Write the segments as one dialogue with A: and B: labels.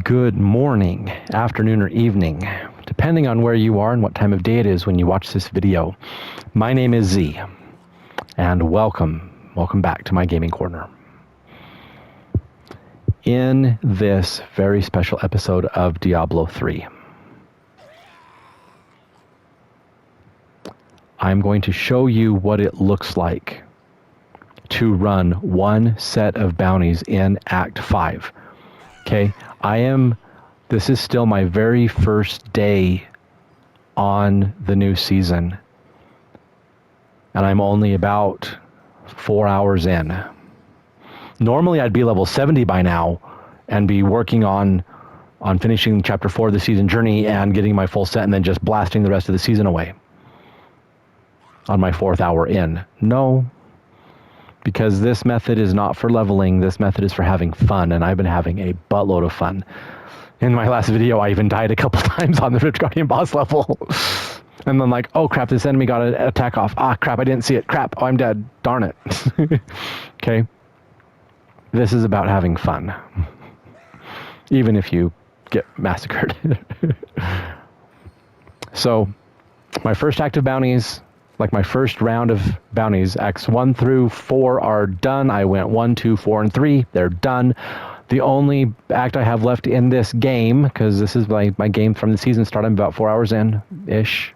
A: Good morning, afternoon, or evening, depending on where you are and what time of day it is when you watch this video. My name is Z, and welcome back to my gaming corner. In this very special episode of Diablo III, I'm going to show you what it looks like to run one set of bounties in Act 5. Okay, this is still my very first day on the new season, and I'm only about 4 hours in. Normally I'd be level 70 by now and be working on finishing chapter 4 of the season journey and getting my full set and then just blasting the rest of the season away on my 4th hour in. No, because this method is not for leveling. This method is for having fun, and I've been having a buttload of fun. In my last video, I even died a couple times on the Rift Guardian boss level. And then like, oh crap, this enemy got an attack off. Ah crap, I didn't see it. Crap, oh, I'm dead. Darn it. Okay. This is about having fun. Even if you get massacred. So, my first active bounties, like my first round of bounties, acts 1 through 4 are done. I went 1, 2, 4, and 3. They're done. The only act I have left in this game, because this is my game from the season start, I'm about 4 hours in, ish,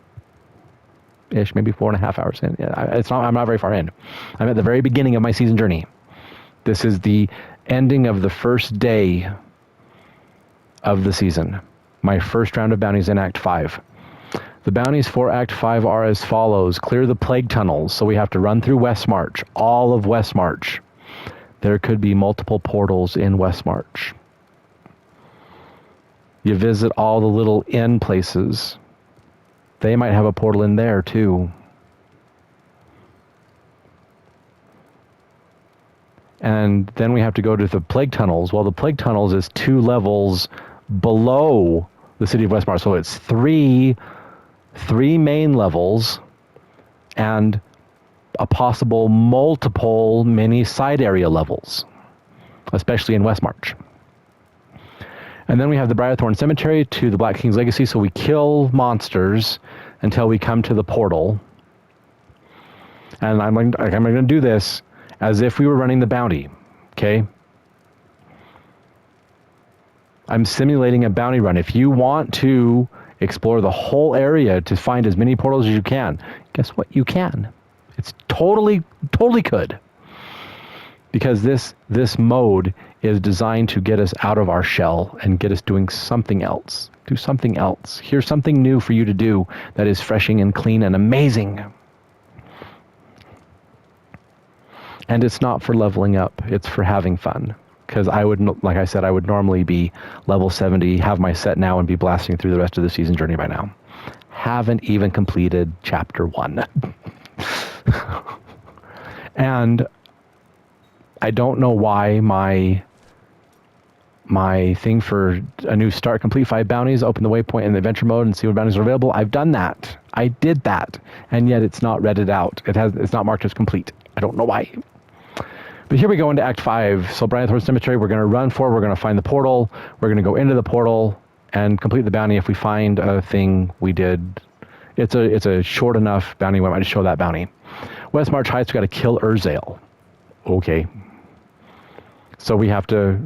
A: maybe 4.5 hours in. Yeah, I'm not very far in. I'm at the very beginning of my season journey. This is the ending of the first day of the season. My first round of bounties in Act 5. The bounties for Act 5 are as follows. Clear the plague tunnels. So we have to run through Westmarch, all of Westmarch. There could be multiple portals in Westmarch. You visit all the little inn places. They might have a portal in there too. And then we have to go to the plague tunnels. Well, the plague tunnels is 2 levels below the city of Westmarch. So it's three main levels and a possible multiple mini side area levels, especially in Westmarch. And then we have the Briarthorn Cemetery to the Black King's Legacy, so we kill monsters until we come to the portal. And I'm going to do this as if we were running the bounty, okay? I'm simulating a bounty run. If you want to explore the whole area to find as many portals as you can, guess what? You can. It's totally could. Because this mode is designed to get us out of our shell and get us doing something else. Do something else. Here's something new for you to do that is refreshing and clean and amazing. And it's not for leveling up. It's for having fun. Because like I said, I would normally be level 70, have my set now, and be blasting through the rest of the season journey by now. Haven't even completed chapter 1. And I don't know why my thing for a new start, complete 5 bounties, open the waypoint in the adventure mode and see what bounties are available. I've done that. I did that. And yet it's not redded out. It's not marked as complete. I don't know why. But here we go into Act 5. So Briarthorn Cemetery, we're going to run for, we're going to find the portal, we're going to go into the portal and complete the bounty. If we find a thing we did, it's a short enough bounty, we might just show that bounty. Westmarch Heights, we got to kill Urzael. Okay. So we have to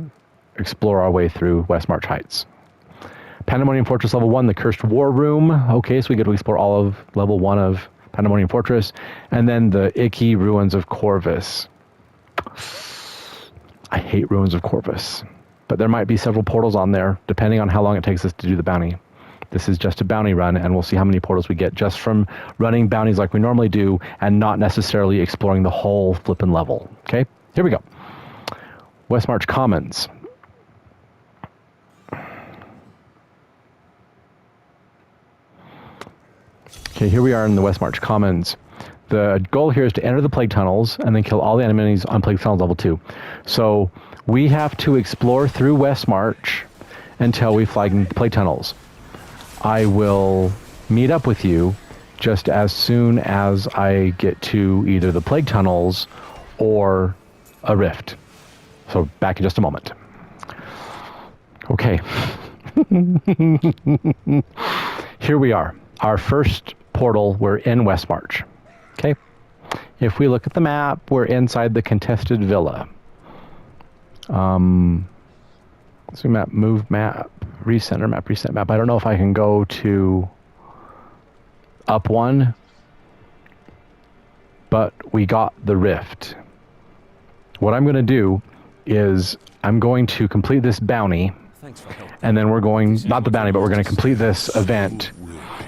A: explore our way through Westmarch Heights. Pandemonium Fortress level 1, the Cursed War Room. Okay, so we get to explore all of level 1 of Pandemonium Fortress. And then the icky Ruins of Corvus. I hate Ruins of Corvus, but there might be several portals on there, depending on how long it takes us to do the bounty. This is just a bounty run, and we'll see how many portals we get just from running bounties like we normally do, and not necessarily exploring the whole flippin' level. Okay, here we go. Westmarch Commons. Okay, here we are in the Westmarch Commons. The goal here is to enter the plague tunnels and then kill all the enemies on plague tunnels level 2. So we have to explore through Westmarch until we flag plague tunnels. I will meet up with you just as soon as I get to either the plague tunnels or a rift. So back in just a moment. Okay. Here we are. Our first portal, we're in Westmarch. Okay. If we look at the map, we're inside the contested villa. Zoom map, move map, recenter map, reset map. I don't know if I can go to up one, but we got the rift. What I'm going to do is I'm going to complete this bounty, and then we're going, not the bounty, but we're going to complete this event,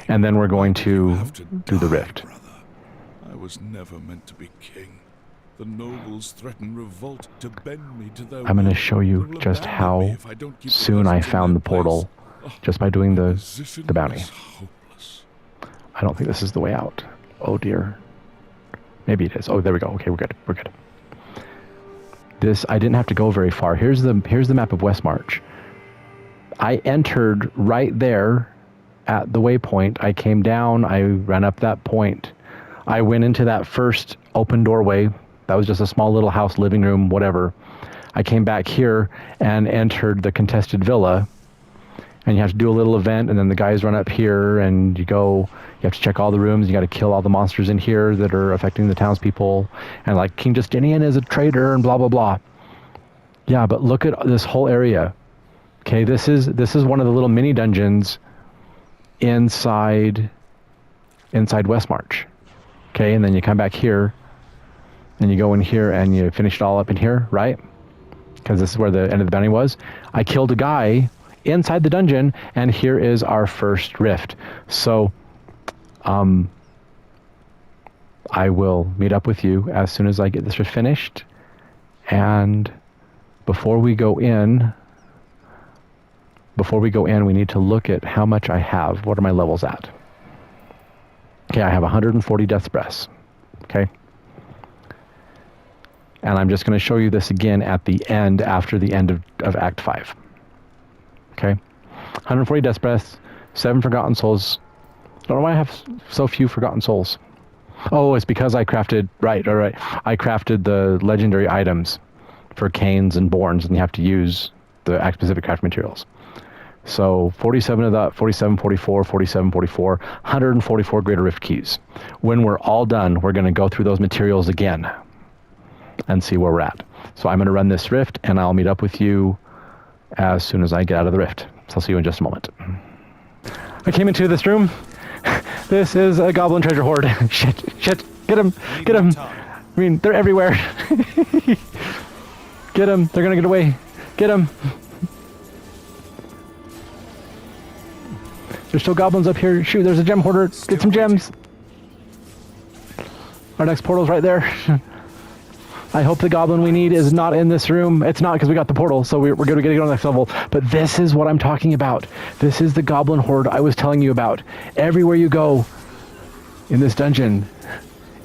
A: and then we're going to do the rift.
B: I was never meant to be king. The nobles threaten revolt to bend me to their
A: I'm going to show you just how soon I found the portal just by doing the bounty. I don't think this is the way out. Oh dear. Maybe it is. Oh, there we go. Okay, we're good. We're good. This, I didn't have to go very far. Here's the map of Westmarch. I entered right there at the waypoint. I came down, I ran up that point. I went into that first open doorway. That was just a small little house, living room, whatever. I came back here and entered the contested villa. And you have to do a little event, and then the guys run up here, and you have to check all the rooms. You got to kill all the monsters in here that are affecting the townspeople. And like King Justinian is a traitor, and blah blah blah. Yeah, but look at this whole area. Okay, this is one of the little mini dungeons inside Westmarch. Okay, and then you come back here, and you go in here, and you finish it all up in here, right? Because this is where the end of the bounty was. I killed a guy inside the dungeon, and here is our first rift. So I will meet up with you as soon as I get this rift finished. And before we go in, we need to look at how much I have. What are my levels at? Okay, I have 140 death breaths. Okay. And I'm just going to show you this again at the end, after the end of Act 5. Okay, 140 death breaths, 7 forgotten souls. I don't know why I have so few forgotten souls. Oh, it's because I crafted, right. I crafted the legendary items for canes and borns, and you have to use the act-specific craft materials. So 47 of that, 47, 44, 47, 44, 144 greater rift keys. When we're all done, we're going to go through those materials again and see where we're at. So I'm going to run this rift, and I'll meet up with you as soon as I get out of the rift. So I'll see you in just a moment. I came into this room. This is a goblin treasure hoard. Shit, get them. I mean, they're everywhere. Get them, they're gonna get away. Get them. There's still goblins up here. Shoot, there's a gem hoarder. Get some gems. Our next portal's right there. I hope the goblin we need is not in this room. It's not, because we got the portal, so we're going to get it on the next level. But this is what I'm talking about. This is the goblin horde I was telling you about. Everywhere you go in this dungeon,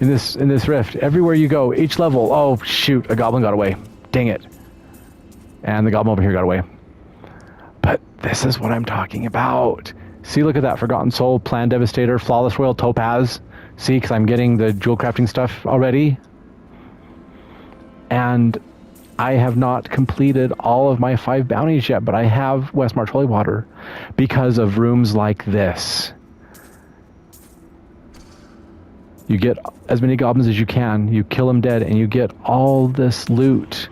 A: in this rift, everywhere you go, each level, oh shoot, a goblin got away. Dang it. And the goblin over here got away. But this is what I'm talking about. See, look at that. Forgotten Soul, Plan Devastator, Flawless Royal Topaz. See, because I'm getting the jewel crafting stuff already. And I have not completed all of my 5 bounties yet, but I have Westmarch Holy Water because of rooms like this. You get as many goblins as you can, you kill them dead, and you get all this loot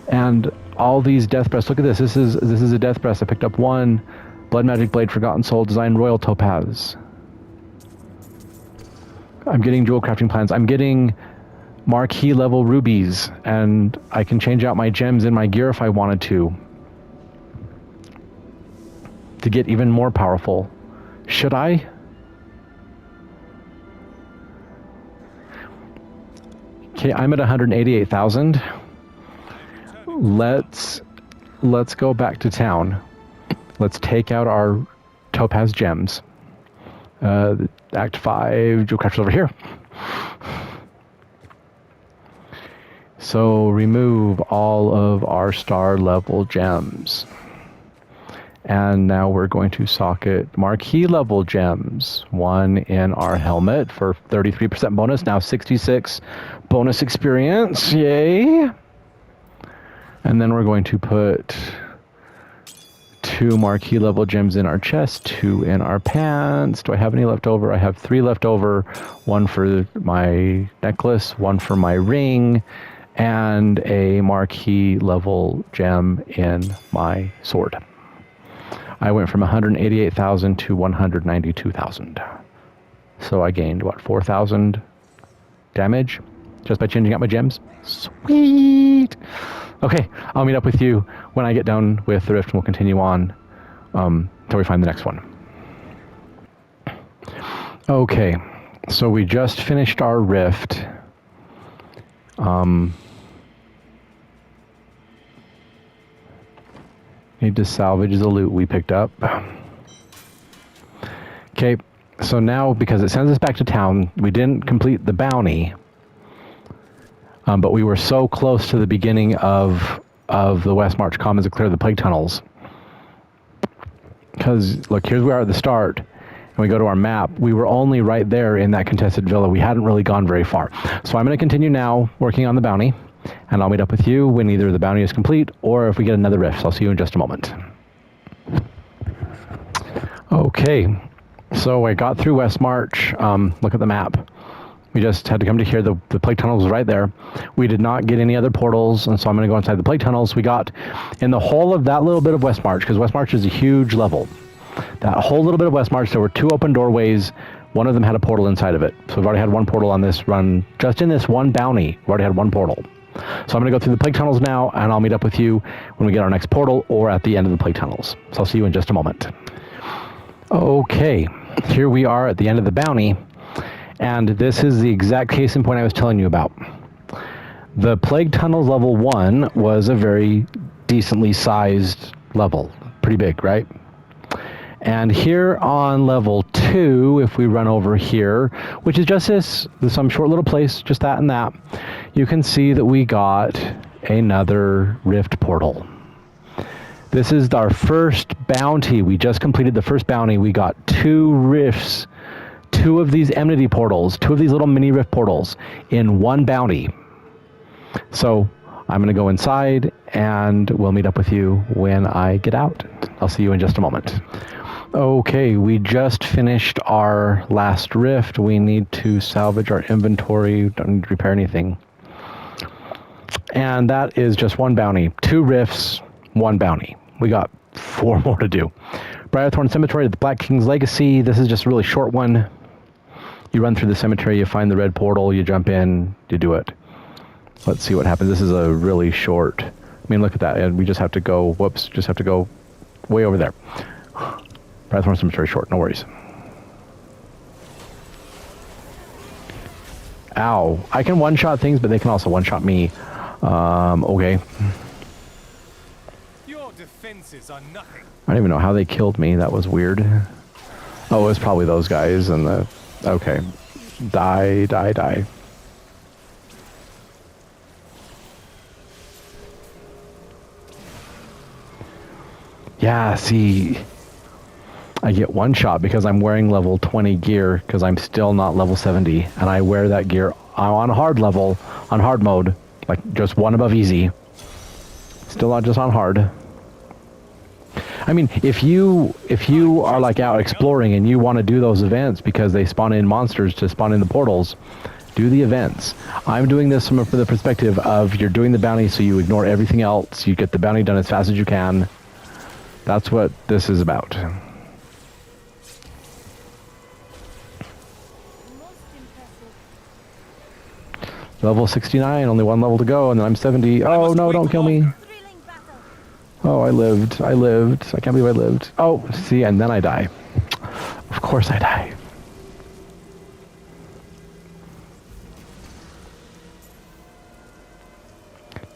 A: and all these death breaths. Look at this. This is a death breath. I picked up 1 Blood Magic Blade, Forgotten Soul, Design Royal Topaz. I'm getting jewel crafting plans. I'm getting marquee level rubies, and I can change out my gems in my gear if I wanted to get even more powerful. Should I? Okay, I'm at 188,000. Let's go back to town. Let's take out our topaz gems. Act 5, jewel crafters over here. So remove all of our star level gems. And now we're going to socket marquee level gems. 1 in our helmet for 33% bonus, now 66 bonus experience, yay. And then we're going to put 2 marquee level gems in our chest, 2 in our pants. Do I have any left over? I have 3 left over. 1 for my necklace, 1 for my ring, and a marquee level gem in my sword. I went from 188,000 to 192,000. So I gained, what, 4,000 damage just by changing out my gems? Sweet! Okay, I'll meet up with you when I get done with the rift, and we'll continue on until we find the next one. Okay, so we just finished our rift. Need to salvage the loot we picked up. Okay, so now, because it sends us back to town, we didn't complete the bounty, but we were so close to the beginning of the West March Commons to clear the plague tunnels. Because, look, here's where we are at the start, and we go to our map. We were only right there in that contested villa. We hadn't really gone very far. So I'm going to continue now working on the bounty, and I'll meet up with you when either the bounty is complete or if we get another rift. So I'll see you in just a moment. Okay, so I got through West March. Look at the map. We just had to come to here. The plague tunnel was right there. We did not get any other portals, and so I'm going to go inside the plague tunnels. We got in the whole of that little bit of West March, because West March is a huge level. That whole little bit of West March, there were 2 open doorways. One of them had a portal inside of it. So we've already had 1 portal on this run. Just in this one bounty, we've already had 1 portal. So I'm going to go through the plague tunnels now, and I'll meet up with you when we get our next portal or at the end of the plague tunnels. So I'll see you in just a moment. Okay, here we are at the end of the bounty. And this is the exact case in point I was telling you about. The Plague Tunnels level 1 was a very decently sized level. Pretty big, right? And here on level 2, if we run over here, which is just some short little place, just that and that, you can see that we got another rift portal. This is our first bounty. We just completed the first bounty. We got 2 rifts. 2 of these Enmity Portals, 2 of these little mini rift portals in 1 bounty. So I'm going to go inside and we'll meet up with you when I get out. I'll see you in just a moment. Okay, we just finished our last rift. We need to salvage our inventory. Don't need to repair anything. And that is just 1 bounty. 2 rifts, 1 bounty. We got 4 more to do. Briarthorn Cemetery, the Black King's Legacy. This is just a really short one. You run through the cemetery, you find the red portal, you jump in, you do it. Let's see what happens. This is a really short. I mean, look at that. And we just have to go, whoops, just have to go way over there. Briarthorn Cemetery short, no worries. Ow. I can one-shot things, but they can also one-shot me. Okay.
C: Your defenses are nothing.
A: I don't even know how they killed me. That was weird. Oh, it was probably those guys and the... Okay. Die, die, die. Yeah, see... I get one shot because I'm wearing level 20 gear because I'm still not level 70. And I wear that gear on hard level, on hard mode. Like, just 1 above easy. Still not just on hard. I mean, if you are like out exploring and you want to do those events because they spawn in monsters to spawn in the portals, do the events. I'm doing this from the perspective of you're doing the bounty so you ignore everything else. You get the bounty done as fast as you can. That's what this is about. Level 69, only 1 level to go, and then I'm 70. Oh no, don't kill me. Oh, I lived. I can't believe I lived. Oh, see, and then I die. Of course I die.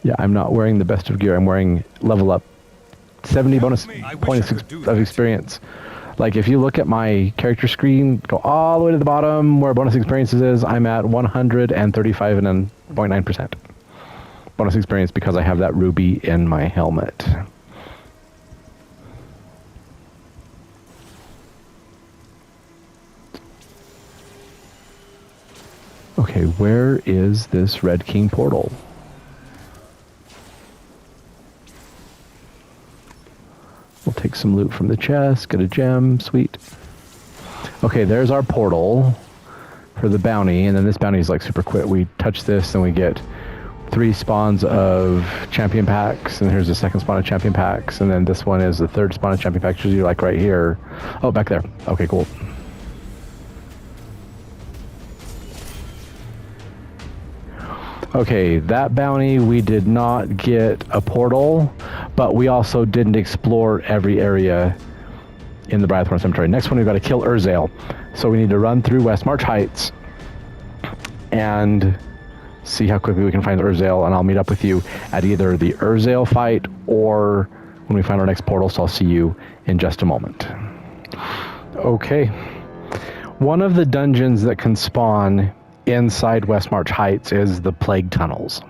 A: Yeah, I'm not wearing the best of gear. I'm wearing level up 70 bonus points of experience. Like, if you look at my character screen, go all the way to the bottom where bonus experiences is, I'm at 135.9% bonus experience because I have that ruby in my helmet. Okay, where is this Red King portal? We'll take some loot from the chest, get a gem, sweet. Okay, there's our portal for the bounty, and then this bounty is like super quick. We touch this, and we get 3 spawns of champion packs, and here's the second spawn of champion packs, and then this one is the third spawn of champion packs, usually like right here. Oh, back there. Okay, cool. Okay, that bounty, we did not get a portal, but we also didn't explore every area in the Blythorn Cemetery. Next one, we've got to kill Urzael. So we need to run through Westmarch Heights and see how quickly we can find Urzael, and I'll meet up with you at either the Urzael fight or when we find our next portal, so I'll see you in just a moment. Okay. One of the dungeons that can spawn inside Westmarch Heights is the Plague Tunnels.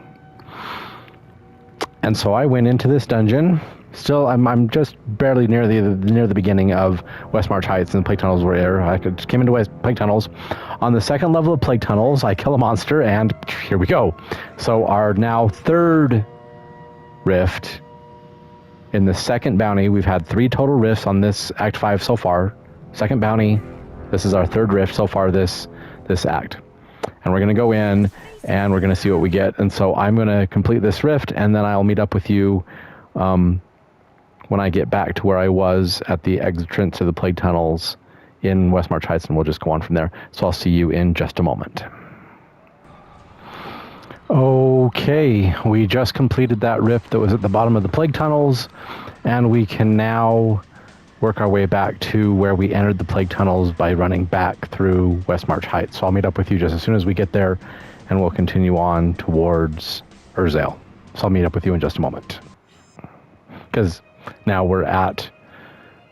A: And so I went into this dungeon. Still, I'm just barely near the beginning of Westmarch Heights, and the Plague Tunnels were there. I just came into Plague Tunnels. On the second level of Plague Tunnels, I kill a monster, and here we go. So our now third rift in the second bounty. We've had 3 total rifts on this Act 5 so far. Second bounty. This is our third rift so far this act. And we're going to go in, and we're going to see what we get. And so I'm going to complete this rift, and then I'll meet up with you when I get back to where I was at the entrance to the Plague Tunnels in Westmarch Heights, and we'll just go on from there. So I'll see you in just a moment. Okay, we just completed that rift that was at the bottom of the Plague Tunnels, and we can now work our way back to where we entered the Plague Tunnels by running back through Westmarch Heights. So I'll meet up with you just as soon as we get there, and we'll continue on towards Urzael. So I'll meet up with you in just a moment. Because now we're at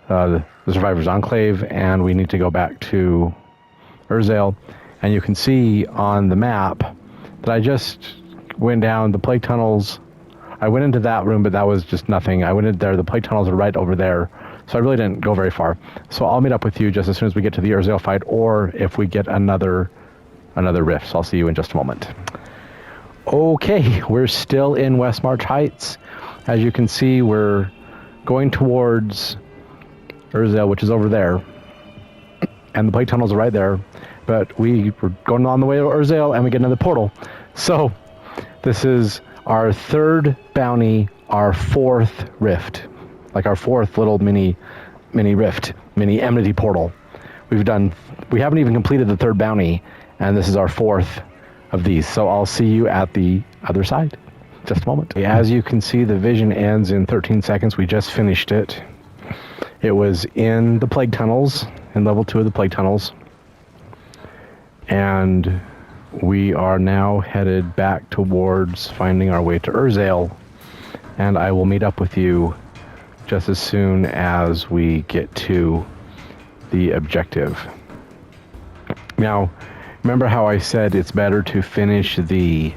A: the Survivor's Enclave, and we need to go back to Urzael. And you can see on the map that I just went down the Plague Tunnels. I went into that room, but that was just nothing. I went in there. The Plague Tunnels are right over there. So I really didn't go very far. So I'll meet up with you just as soon as we get to the Urzael fight, or if we get another rift. So I'll see you in just a moment. Okay, we're still in Westmarch Heights. As you can see, we're going towards Urzael, which is over there. And the Plague Tunnels are right there. But we were going on the way to Urzael, and we get another portal. So this is our third bounty, our 4th rift. Like our 4th little mini rift, mini Enmity Portal. We haven't even completed the 3rd bounty, and this is our 4th of these. So I'll see you at the other side. Just a moment. As you can see, the vision ends in 13 seconds. We just finished it. It was in the Plague Tunnels, in level 2 of the Plague Tunnels. And we are now headed back towards finding our way to Urzael. And I will meet up with you just as soon as we get to the objective. Now, remember how I said it's better to finish the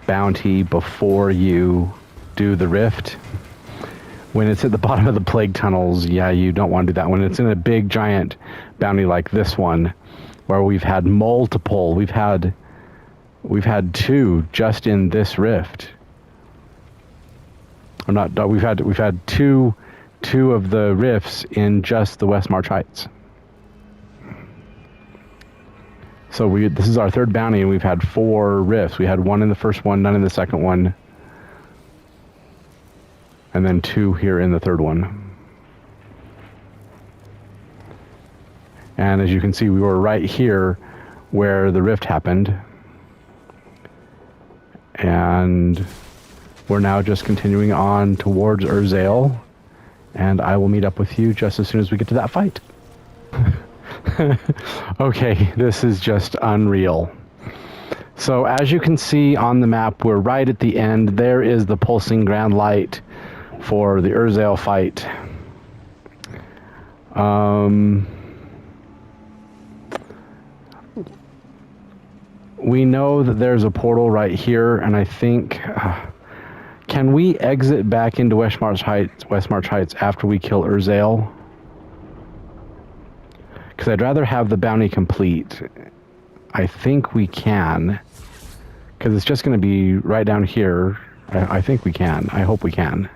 A: bounty before you do the rift? When it's at the bottom of the Plague Tunnels, yeah, you don't want to do that. When it's in a big, giant bounty like this one, where we've had multiple, we've had 2 just in this rift. We've had two of the rifts in just the Westmarch Heights. So this is our 3rd bounty, and we've had 4 rifts. We had 1 in the first one, none in the second one, and then 2 here in the 3rd one. And as you can see, we were right here where the rift happened. And we're now just continuing on towards Urzael. And I will meet up with you just as soon as we get to that fight. Okay, this is just unreal. So as you can see on the map, we're right at the end. There is the pulsing grand light for the Urzael fight. We know that there's a portal right here, and I think... can we exit back into Westmarch Heights after we kill Urzael? Because I'd rather have the bounty complete. I think we can. Because it's just going to be right down here. I think we can. I hope we can.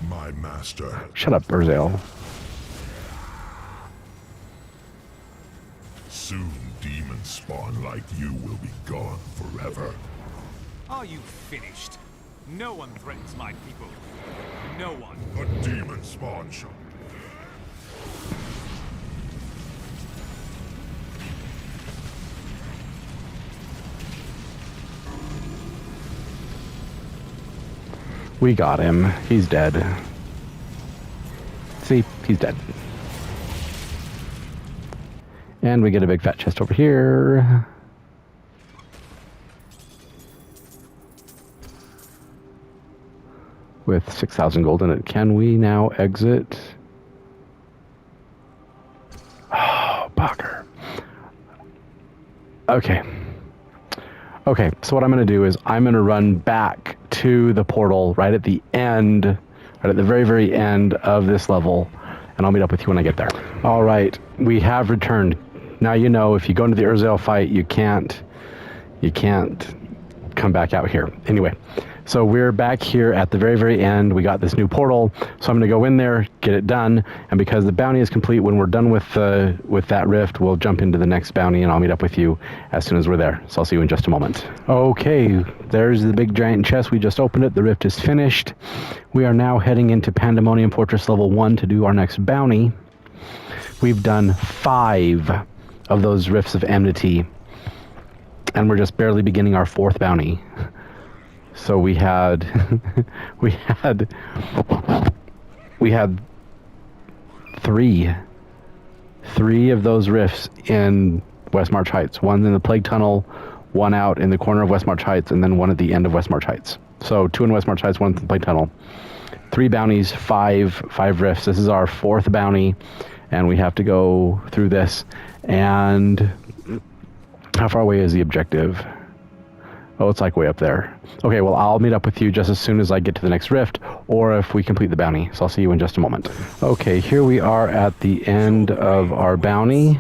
B: My master.
A: Shut up, Urzael.
D: Soon, demon spawn like you will be gone forever.
C: Are you finished? No one threatens my people. No one.
D: A demon spawn shall.
A: We got him. He's dead. See, he's dead. And we get a big fat chest over here. With 6,000 gold in it. Can we now exit? Oh, bugger. Okay. Okay, so what I'm going to do is I'm going to run back to the portal right at the end, right at the very, very end of this level, and I'll meet up with you when I get there. All right, we have returned. Now you know if you go into the Urzael fight, you can't come back out here. Anyway, so we're back here at the very, very end. We got this new portal, so I'm going to go in there, get it done, and because the bounty is complete, when we're done with that rift, we'll jump into the next bounty, and I'll meet up with you as soon as we're there. So I'll see you in just a moment. Okay, there's the big giant chest. We just opened it. The rift is finished. We are now heading into Pandemonium Fortress level 1 to do our next bounty. We've done 5 of those rifts of enmity, and we're just barely beginning our 4th bounty. So we had we had 3 of those rifts in West March Heights. One in the Plague Tunnel, one out in the corner of West March Heights, and then one at the end of West March Heights. So 2 in West March Heights, 1 in the Plague Tunnel. 3 bounties, 5 rifts. This is our 4th bounty, and we have to go through this. And how far away is the objective? Oh, it's like way up there. Okay, well, I'll meet up with you just as soon as I get to the next rift, or if we complete the bounty. So I'll see you in just a moment. Okay, here we are at the end of our bounty.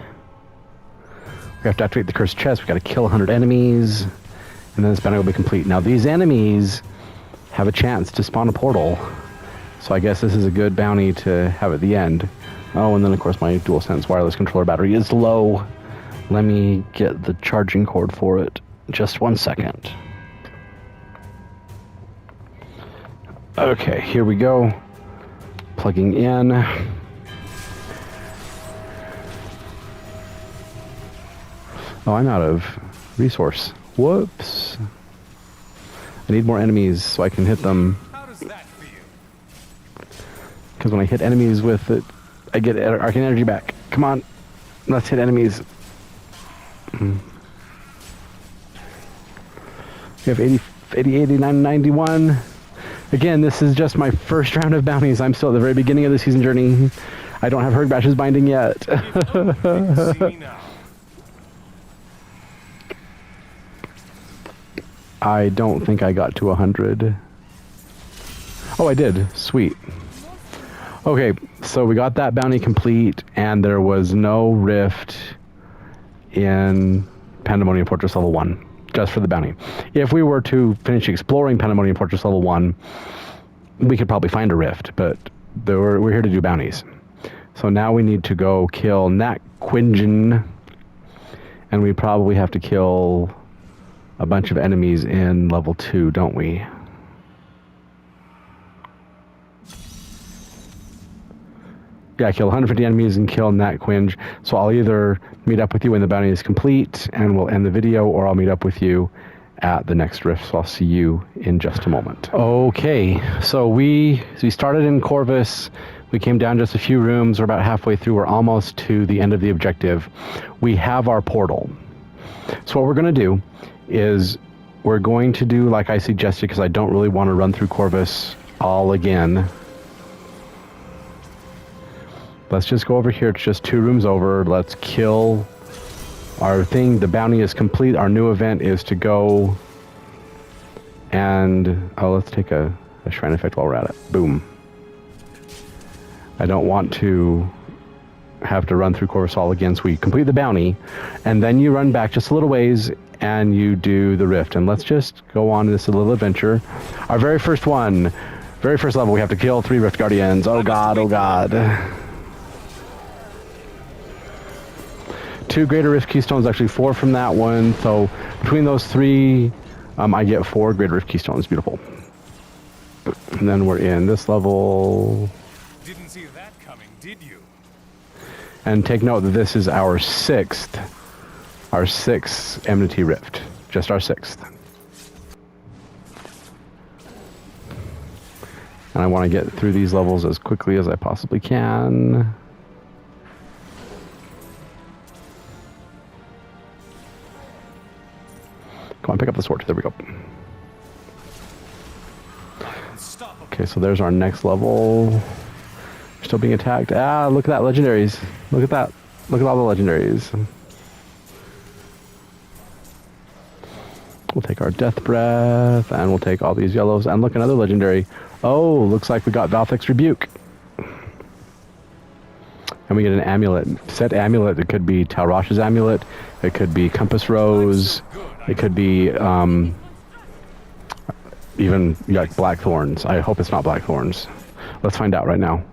A: We have to activate the cursed chest. We got to kill 100 enemies, and then this bounty will be complete. Now, these enemies have a chance to spawn a portal, so I guess this is a good bounty to have at the end. Oh, and then, of course, my DualSense wireless controller battery is low. Let me get the charging cord for it. Just 1 second. Okay, here we go. Plugging in. Oh, I'm out of resource. Whoops. I need more enemies so I can hit them.
C: How does that feel?
A: Because when I hit enemies with it, I get arcane energy back. Come on. Let's hit enemies. We have 80, 89, 91. Again, this is just my first round of bounties. I'm still at the very beginning of the season journey. I don't have Herdbash's binding yet.
C: If only they could see me now.
A: I don't think I got to 100. Oh, I did. Sweet. Okay, so we got that bounty complete, and there was no rift in Pandemonium Fortress level 1. Just for the bounty. If we were to finish exploring Pandemonium Fortress level 1, we could probably find a rift, but we're here to do bounties. So now we need to go kill Nat Quingen, and we probably have to kill a bunch of enemies in level 2, don't we? Yeah, kill 150 enemies and kill Nat Quinge. So I'll either meet up with you when the bounty is complete and we'll end the video, or I'll meet up with you at the next rift. So I'll see you in just a moment. Okay, so we started in Corvus. We came down just a few rooms. We're about halfway through. We're almost to the end of the objective. We have our portal. So what we're going to do is we're going to do like I suggested, because I don't really want to run through Corvus all again. Let's just go over here. It's just 2 rooms over. Let's kill our thing. The bounty is complete. Our new event is to go and... Oh, let's take a shrine effect while we're at it. Boom. I don't want to have to run through Corvus all again, so we complete the bounty, and then you run back just a little ways and you do the rift. And let's just go on this little adventure. Our very first one. Very first level, we have to kill 3 Rift Guardians. Oh god, oh god. 2 Greater Rift Keystones, actually 4 from that one. So between those 3, I get 4 Greater Rift Keystones. Beautiful. And then we're in this level.
C: Didn't see that coming, did you?
A: And take note that this is our 6th Enmity Rift. Just our 6th. And I want to get through these levels as quickly as I possibly can. Come on, pick up the sword. There we go. Okay, so there's our next level. We're still being attacked. Ah, look at that, legendaries. Look at that. Look at all the legendaries. We'll take our Death Breath, and we'll take all these yellows, and look, another legendary. Oh, looks like we got Valthek's Rebuke. And we get an amulet. Set amulet. It could be Talrash's amulet. It could be Compass Rose. It could be even like Blackthorns. I hope it's not Blackthorns. Let's find out right now.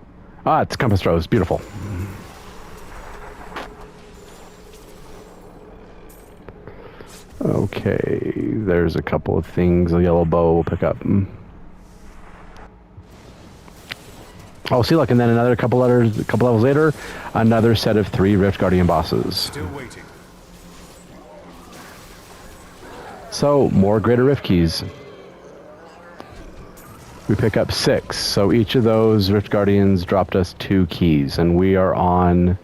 A: Ah, it's Compass Rose. Beautiful. Okay, there's a couple of things. A yellow bow we'll pick up. Oh, see, look, and then another couple levels later, another set of 3 Rift Guardian bosses.
C: Still waiting.
A: So, more Greater Rift Keys. We pick up 6, so each of those Rift Guardians dropped us 2 keys, and we are on,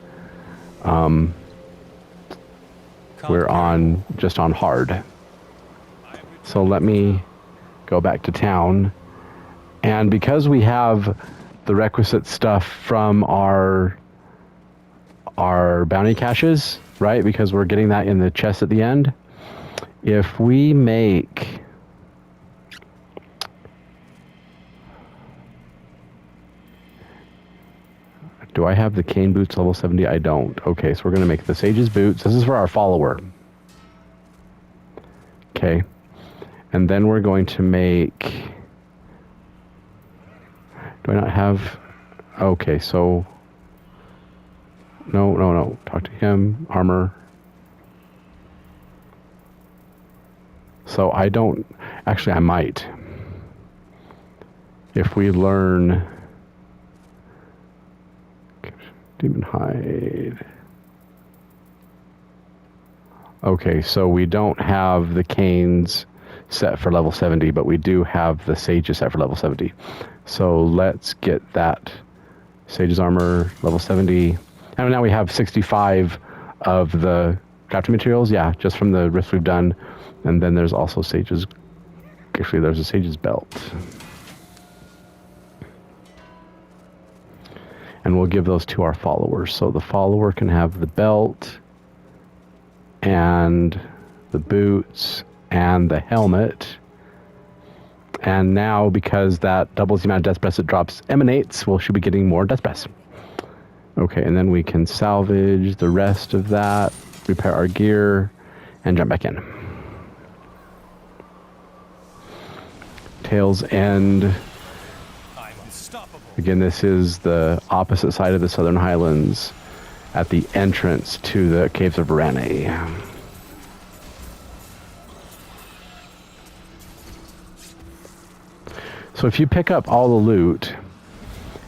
A: just on hard. So let me go back to town, and because we have the requisite stuff from our bounty caches, right? Because we're getting that in the chest at the end. If we make do I have the cane boots level 70? I don't. Okay, so we're going to make the Sage's boots. This is for our follower. Okay. And then we're going to make... Do I not have... Okay, so... No. Talk to him. Armor. So I don't... Actually, I might. If we learn... Demon Hide. Okay, so we don't have the canes set for level 70, but we do have the Sages set for level 70. So let's get that Sage's armor level 70. And now we have 65 of the crafting materials, yeah, just from the rifts we've done. And then there's also Sage's... Actually, there's a Sage's belt. And we'll give those to our followers. So the follower can have the belt and the boots and the helmet. And now, because that doubles the amount of death breaths it drops emanates, we should be getting more death breaths. Okay, and then we can salvage the rest of that, repair our gear, and jump back in. Tail's End. Again, this is the opposite side of the Southern Highlands at the entrance to the Caves of Varane. So if you pick up all the loot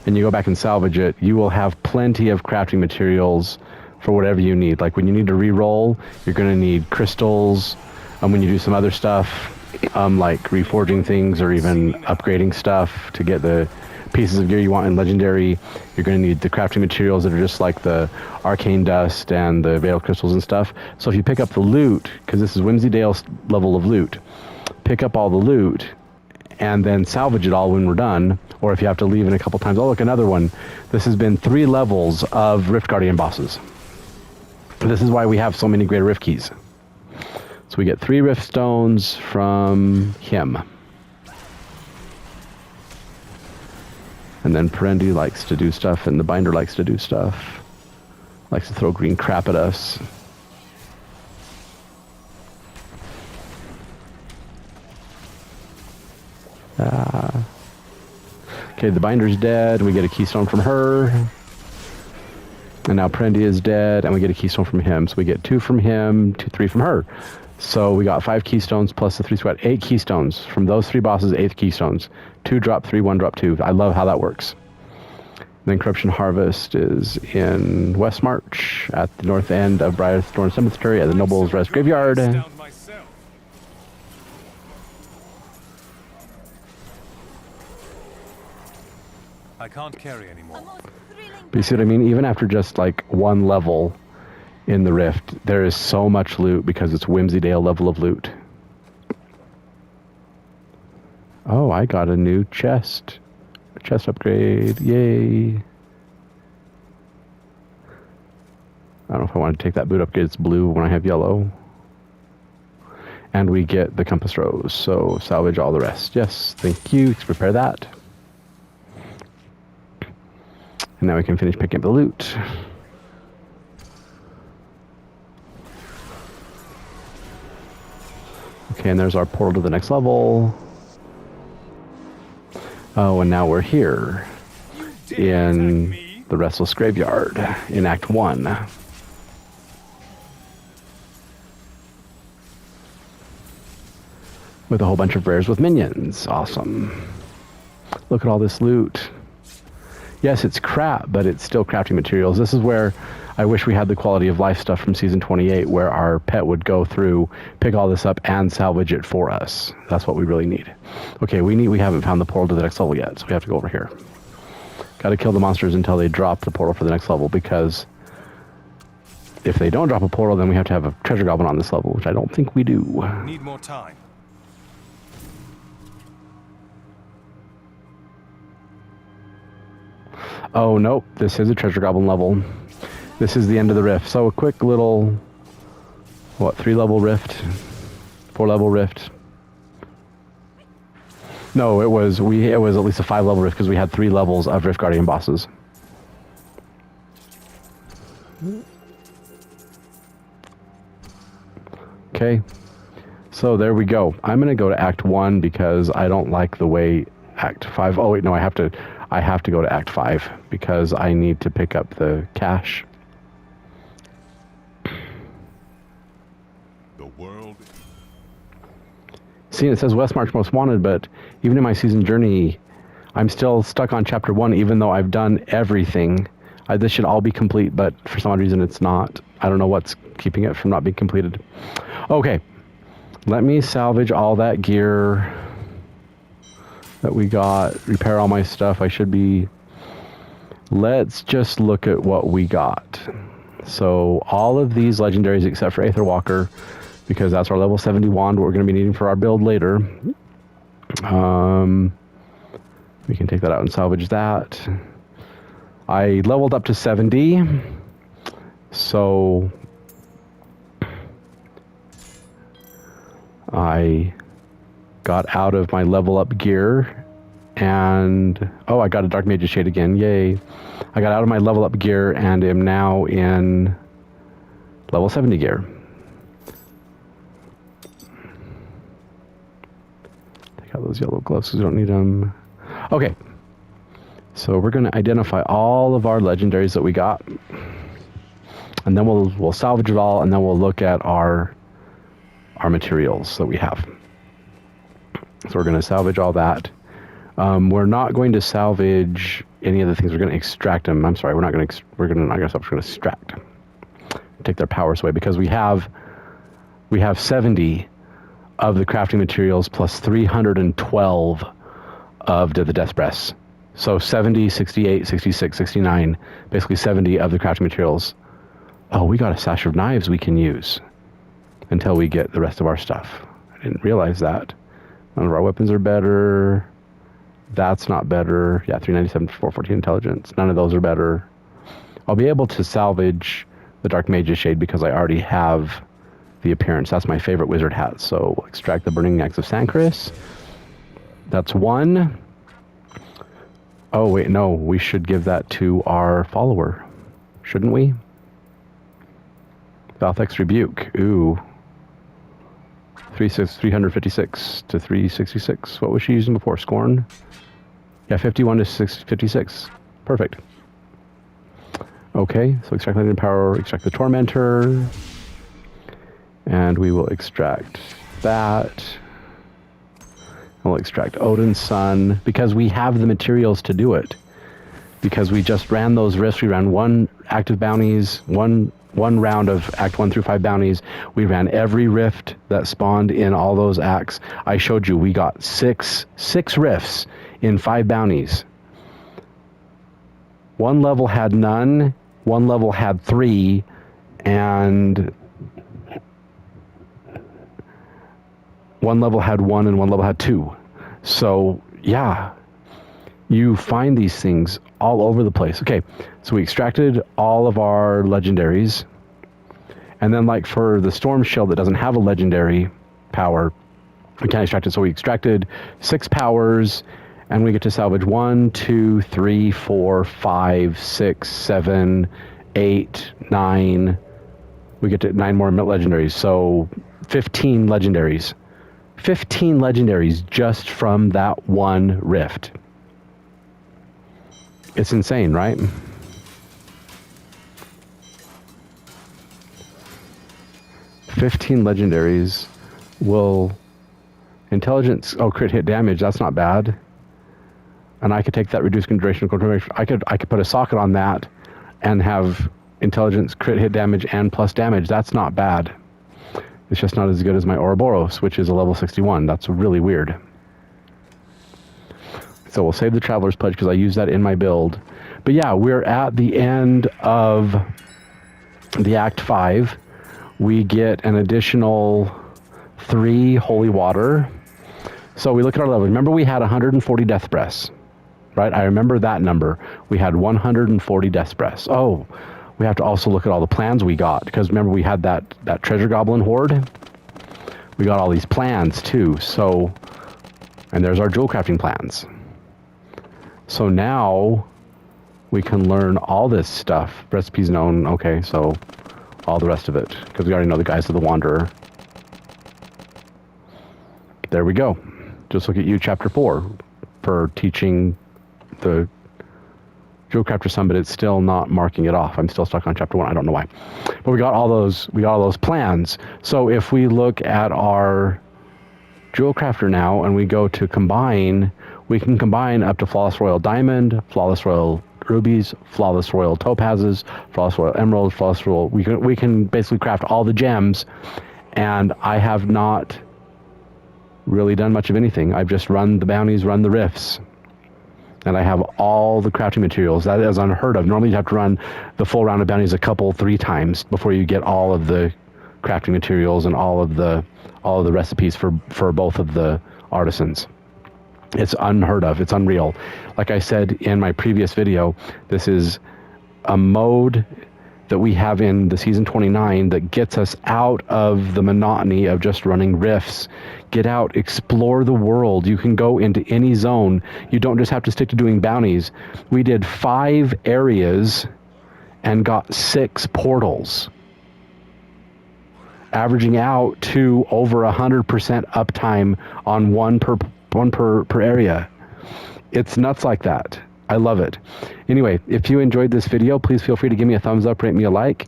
A: and you go back and salvage it, you will have plenty of crafting materials for whatever you need. Like when you need to re-roll, you're going to need crystals. When you do some other stuff, like reforging things or even upgrading stuff to get the pieces of gear you want in Legendary, you're going to need the crafting materials that are just like the arcane dust and the Veil crystals and stuff. So if you pick up the loot, because this is Whimsy Dale's level of loot, pick up all the loot and then salvage it all when we're done, or if you have to leave in a couple times. Oh, look, another one. This has been 3 levels of Rift Guardian bosses. This is why we have so many Greater Rift Keys. So we get 3 Rift Stones from him. And then Perendi likes to do stuff, and the Binder likes to do stuff. Likes to throw green crap at us. Okay, the Binder's dead. We get a keystone from her. And now Prendy is dead, and we get a keystone from him. So we get 2 from him, 3 from her. So we got 5 keystones plus the 3, so we got 8 keystones. From those 3 bosses, 8 keystones. 2 drop 3, 1 drop 2. I love how that works. And then Corruption Harvest is in West March at the north end of Briarthorn Cemetery at the Noble's Rest Graveyard.
C: I can't carry anymore.
A: But you see what I mean? Even after just like 1 level in the Rift, there is so much loot because it's Whimsydale level of loot. Oh, I got a new chest. A chest upgrade. Yay. I don't know if I want to take that boot upgrade. It's blue when I have yellow. And we get the compass rose. So salvage all the rest. Yes, thank you. Let's prepare that. And now we can finish picking up the loot. Okay, and there's our portal to the next level. Oh, and now we're here in the Restless Graveyard in Act 1. With a whole bunch of rares with minions. Awesome. Look at all this loot. Yes, it's crap, but it's still crafting materials. This is where I wish we had the quality of life stuff from Season 28, where our pet would go through, pick all this up, and salvage it for us. That's what we really need. Okay, we haven't found the portal to the next level yet, so we have to go over here. Got to kill the monsters until they drop the portal for the next level, because if they don't drop a portal, then we have to have a treasure goblin on this level, which I don't think we do.
C: Need more time.
A: Oh, nope. This is a treasure goblin level. This is the end of the rift. So a quick little, 3-level rift? 4-level rift? No, it was at least a 5-level rift because we had 3 levels of Rift Guardian bosses. Okay. So there we go. I'm going to go to Act 1 because I don't like the way Act 5... Oh, wait, no, I have to go to Act 5 because I need to pick up the cash.
B: The world.
A: See, it says West March Most Wanted, but even in my season journey, I'm still stuck on Chapter 1, even though I've done everything. This should all be complete, but for some odd reason it's not. I don't know what's keeping it from not being completed. Okay, let me salvage all that gear that we got, repair all my stuff. Let's just look at what we got. So all of these legendaries except for Aether Walker, because that's our level 70 wand, what we're going to be needing for our build later. We can take that out and salvage that. I leveled up to 70, so I got out of my level up gear, and oh, I got a Dark Mage's Shade again, yay. I got out of my level up gear and am now in level 70 gear. Take out those yellow gloves because we don't need them. Okay, so we're going to identify all of our legendaries that we got, and then we'll salvage it all, and then we'll look at our materials that we have. So we're going to salvage all that. We're not going to salvage any of the things. We're going to extract them. I'm sorry, we're not going to extract. Take their powers away because we have 70 of the crafting materials plus 312 of the Death Breaths. So 70, 68, 66, 69, basically 70 of the crafting materials. Oh, we got a sash of knives we can use until we get the rest of our stuff. I didn't realize that. None of our weapons are better. That's not better. Yeah, 397 for 414 intelligence. None of those are better. I'll be able to salvage the Dark Mage's Shade because I already have the appearance. That's my favorite wizard hat. So we'll extract the Burning Axe of Sancris. That's 1. Oh, wait, no. We should give that to our follower. Shouldn't we? Valthex Rebuke. Ooh. 356 to 366. What was she using before? Scorn? Yeah, 51 to 56. Perfect. Okay, so extract legendary power, extract the Tormentor. And we will extract that. We'll extract Odin's Son, because we have the materials to do it. Because we just ran those rifts. We ran one active bounties, one round of Act 1 through 5 bounties. We ran every rift that spawned in all those acts. I showed you we got six rifts in 5 bounties. One level had none, one level had 3, and one level had 1 and one level had 2. So, yeah, you find these things all over the place. Okay, so we extracted all of our legendaries. And then, like, for the Storm Shield that doesn't have a legendary power, we can't extract it. So we extracted 6 powers, and we get to salvage 1, 2, 3, 4, 5, 6, 7, 8, 9. We get to 9 more legendaries. So 15 legendaries. 15 legendaries just from that one rift. It's insane, right? $15 legendaries will intelligence. Oh, crit hit damage. That's not bad. And I could take that reduced duration of concentration. I could put a socket on that and have intelligence, crit hit damage, and plus damage. That's not bad. It's just not as good as my Ouroboros, which is a level 61. That's really weird. So we'll save the Traveler's Pledge because I use that in my build. But yeah, we're at the end of the Act 5. We get an additional 3 holy water. So we look at our level. Remember we had 140 death breaths, right? I remember that number. We had 140 death breaths. Oh, we have to also look at all the plans we got, because remember we had that treasure goblin horde. We got all these plans too. So, and there's our jewel crafting plans. So now we can learn all this stuff. Recipes known. Okay, so all the rest of it, because we already know the Guise of the Wanderer. There we go. Just look at you, chapter 4, for teaching the Jewel Crafter some, but it's still not marking it off. I'm still stuck on chapter 1. I don't know why. But we got all those plans. So if we look at our Jewel Crafter now and we go to combine, we can combine up to Flawless Royal Diamond, Flawless Royal Rubies, Flawless Royal Topazes, Flawless Royal Emeralds, Flawless Royal... We can basically craft all the gems, and I have not really done much of anything. I've just run the bounties, run the rifts, and I have all the crafting materials. That is unheard of. Normally you have to run the full round of bounties 3 times before you get all of the crafting materials and all of the recipes for both of the artisans. It's unheard of. It's unreal. Like I said in my previous video, this is a mode that we have in the Season 29 that gets us out of the monotony of just running rifts. Get out, explore the world. You can go into any zone. You don't just have to stick to doing bounties. We did 5 areas and got 6 portals, averaging out to over 100% uptime on one per area. It's nuts like that. I love it. Anyway, if you enjoyed this video, please feel free to give me a thumbs up, rate me a like,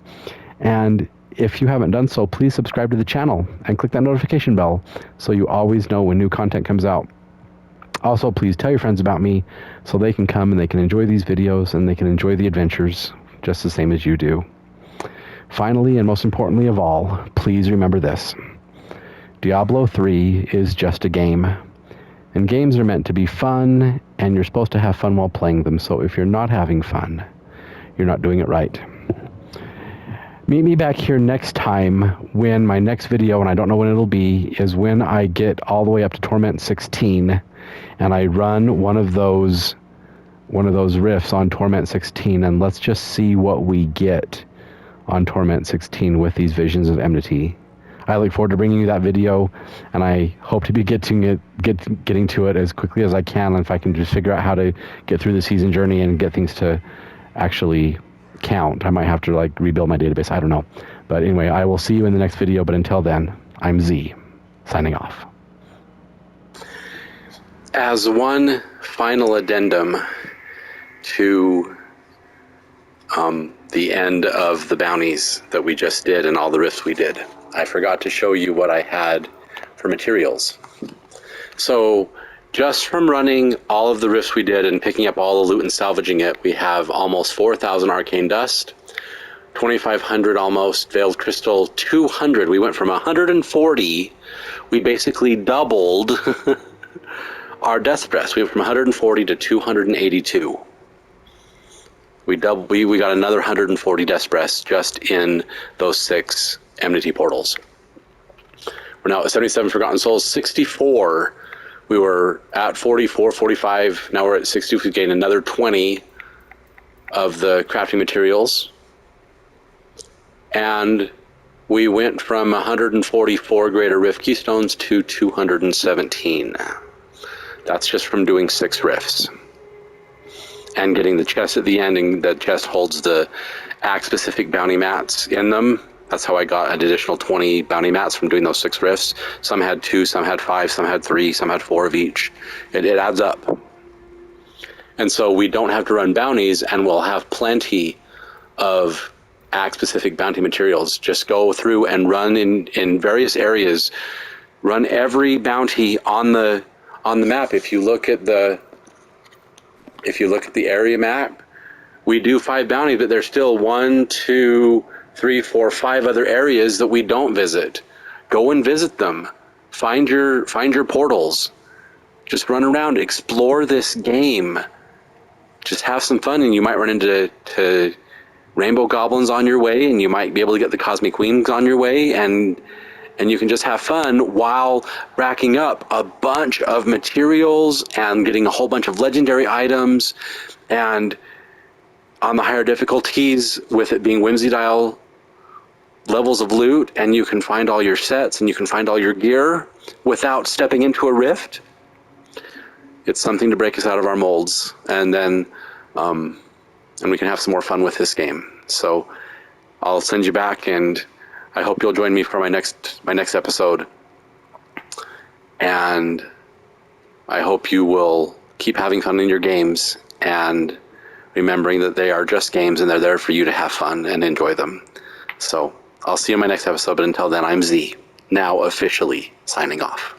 A: and if you haven't done so, please subscribe to the channel and click that notification bell so you always know when new content comes out. Also, please tell your friends about me so they can come and they can enjoy these videos and they can enjoy the adventures just the same as you do. Finally, and most importantly of all, please remember this. Diablo 3 is just a game. And games are meant to be fun, and you're supposed to have fun while playing them. So if you're not having fun, you're not doing it right. Meet me back here next time when my next video, and I don't know when it'll be, is when I get all the way up to Torment 16, and I run one of those rifts on Torment 16, and let's just see what we get on Torment 16 with these visions of enmity. I look forward to bringing you that video, and I hope to be getting to it as quickly as I can. And if I can just figure out how to get through the season journey and get things to actually count, I might have to rebuild my database. I don't know. But anyway, I will see you in the next video. But until then, I'm Z, signing off. As one final addendum to the end of the bounties that we just did and all the rifts we did. I forgot to show you what I had for materials. So just from running all of the rifts we did and picking up all the loot and salvaging it, we have almost 4,000 arcane dust, 2,500 almost veiled crystal, 200. We went from 140. We basically doubled our death breaths. We went from 140 to 282. We got another 140 death breaths just in those 6 Enmity Portals. We're now at 77 Forgotten Souls, 64. We were at 44, 45. Now we're at 60. We gained another 20 of the crafting materials. And we went from 144 Greater Rift Keystones to 217. That's just from doing 6 rifts. And getting the chest at the end, and that chest holds the act-specific bounty mats in them. That's how I got an additional 20 bounty mats from doing those 6 rifts. Some had 2, some had 5, some had 3, some had 4 of each. It adds up. And so we don't have to run bounties, and we'll have plenty of act-specific bounty materials. Just go through and run in various areas. Run every bounty on the map. If you look at the area map, we do 5 bounties, but there's still 1, 2, 3, 4, 5 other areas that we don't visit. Go and visit them. Find your portals. Just run around, explore this game. Just have some fun, and you might run into rainbow goblins on your way, and you might be able to get the cosmic queens on your way, and you can just have fun while racking up a bunch of materials and getting a whole bunch of legendary items. And on the higher difficulties, with it being Whimsy Dial levels of loot, and you can find all your sets and you can find all your gear without stepping into a rift. It's something to break us out of our molds, and then and we can have some more fun with this game. So I'll send you back, and I hope you'll join me for my next episode. And I hope you will keep having fun in your games, and remembering that they are just games and they're there for you to have fun and enjoy them. So I'll see you in my next episode, but until then, I'm Z, now officially signing off.